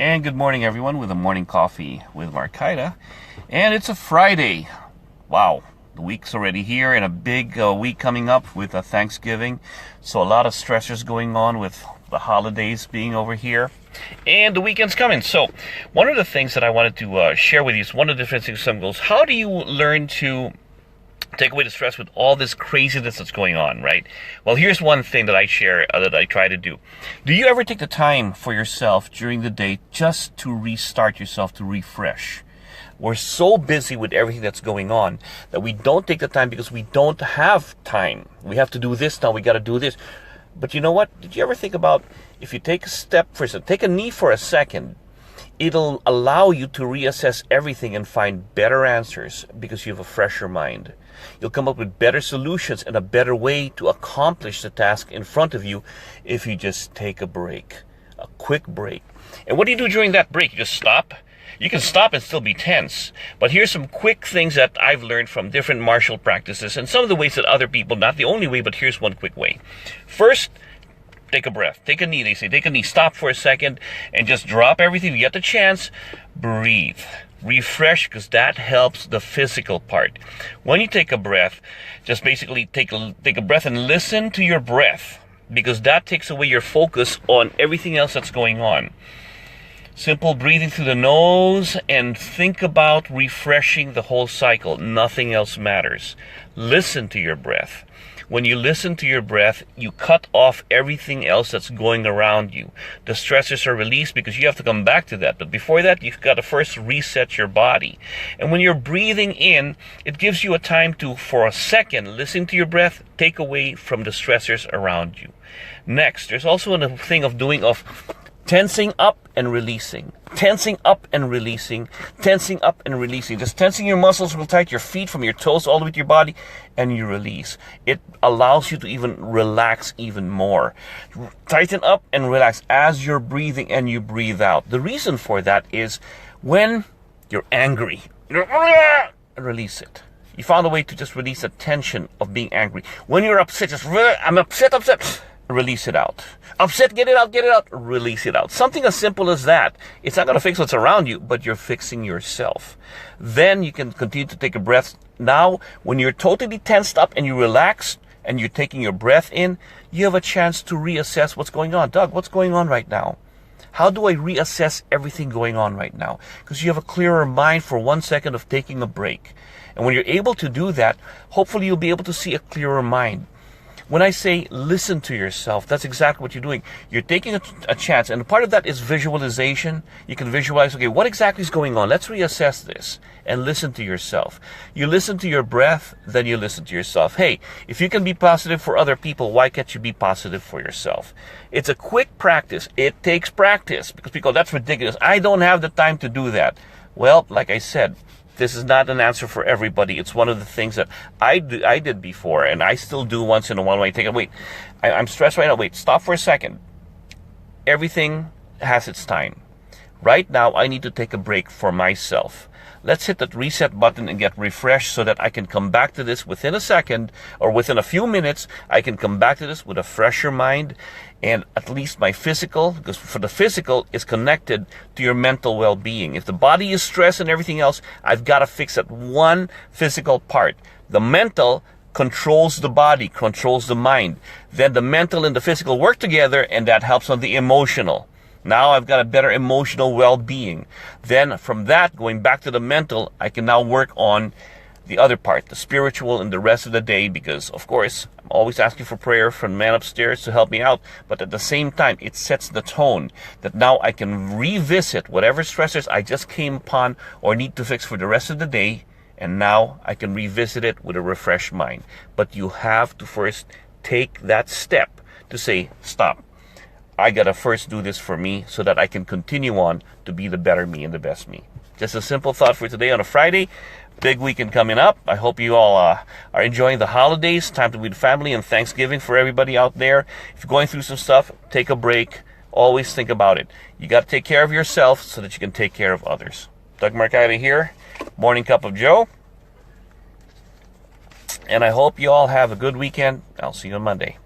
And good morning, everyone, with a morning coffee with Marcaida. And it's a Friday. Wow, the week's already here, and a big week coming up with Thanksgiving. So a lot of stressors going on with the holidays being over here. And the weekend's coming. So one of the things that I wanted to share with you is one of the different things. Some goes, how do you learn to take away the stress with all this craziness that's going on, right? Well, here's one thing that I share, that I try to do. Do you ever take the time for yourself during the day just to restart yourself, to refresh? We're so busy with everything that's going on that we don't take the time because we don't have time. We have to do this now, we got to do this. But you know what? Did you ever think about if you take a step for a second, take a knee for a second, it'll allow you to reassess everything and find better answers because you have a fresher mind. You'll come up with better solutions and a better way to accomplish the task in front of you if you just take a break, a quick break. And what do you do during that break? You just stop? You can stop and still be tense. But here's some quick things that I've learned from different martial practices and some of the ways that other people, not the only way, but here's one quick way. First, take a breath. Take a knee. They say take a knee. Stop for a second and just drop everything. You get the chance. Breathe. Refresh, because that helps the physical part. When you take a breath, just basically take a breath and listen to your breath, because that takes away your focus on everything else that's going on. Simple breathing through the nose and think about refreshing the whole cycle. Nothing else matters. Listen to your breath. When you listen to your breath, you cut off everything else that's going around you. The stressors are released because you have to come back to that. But before that, you've got to first reset your body. And when you're breathing in, it gives you a time to, for a second, listen to your breath, take away from the stressors around you. Next, there's also a thing of tensing up and releasing. Tensing up and releasing. Tensing up and releasing. Just tensing your muscles real tight, your feet from your toes all the way to your body, and you release. It allows you to even relax even more. Tighten up and relax as you're breathing and you breathe out. The reason for that is when you're angry, release it. You found a way to just release the tension of being angry. When you're upset, I'm upset. Release it out. Upset, get it out, release it out. Something as simple as that. It's not going to fix what's around you, but you're fixing yourself. Then you can continue to take a breath. Now, when you're totally tensed up and you relax and you're taking your breath in, you have a chance to reassess what's going on. Doug, what's going on right now? How do I reassess everything going on right now? Because you have a clearer mind for 1 second of taking a break. And when you're able to do that, hopefully you'll be able to see a clearer mind. When I say listen to yourself, that's exactly what you're doing. You're taking a chance, and part of that is visualization. You can visualize, okay, what exactly is going on? Let's reassess this and listen to yourself. You listen to your breath, then you listen to yourself. Hey, if you can be positive for other people, why can't you be positive for yourself? It's a quick practice. It takes practice because people, that's ridiculous. I don't have the time to do that. Well, like I said, this is not an answer for everybody. It's one of the things that I did before, and I still do once in a while when I take it. Wait, I'm stressed right now. Wait, stop for a second. Everything has its time. Right now, I need to take a break for myself. Let's hit that reset button and get refreshed so that I can come back to this within a second or within a few minutes. I can come back to this with a fresher mind and at least my physical, because for the physical is connected to your mental well-being. If the body is stressed and everything else, I've got to fix that one physical part. The mental controls the body, controls the mind. Then the mental and the physical work together, and that helps on the emotional. Now I've got a better emotional well-being. Then from that, going back to the mental, I can now work on the other part, the spiritual, and the rest of the day, because, of course, I'm always asking for prayer from the man upstairs to help me out. But at the same time, it sets the tone that now I can revisit whatever stressors I just came upon or need to fix for the rest of the day. And now I can revisit it with a refreshed mind. But you have to first take that step to say, stop. I gotta first do this for me so that I can continue on to be the better me and the best me. Just a simple thought for today on a Friday. Big weekend coming up. I hope you all are enjoying the holidays. Time to be with family and Thanksgiving for everybody out there. If you're going through some stuff, take a break. Always think about it. You got to take care of yourself so that you can take care of others. Doug Marcaida here. Morning Cup of Joe. And I hope you all have a good weekend. I'll see you on Monday.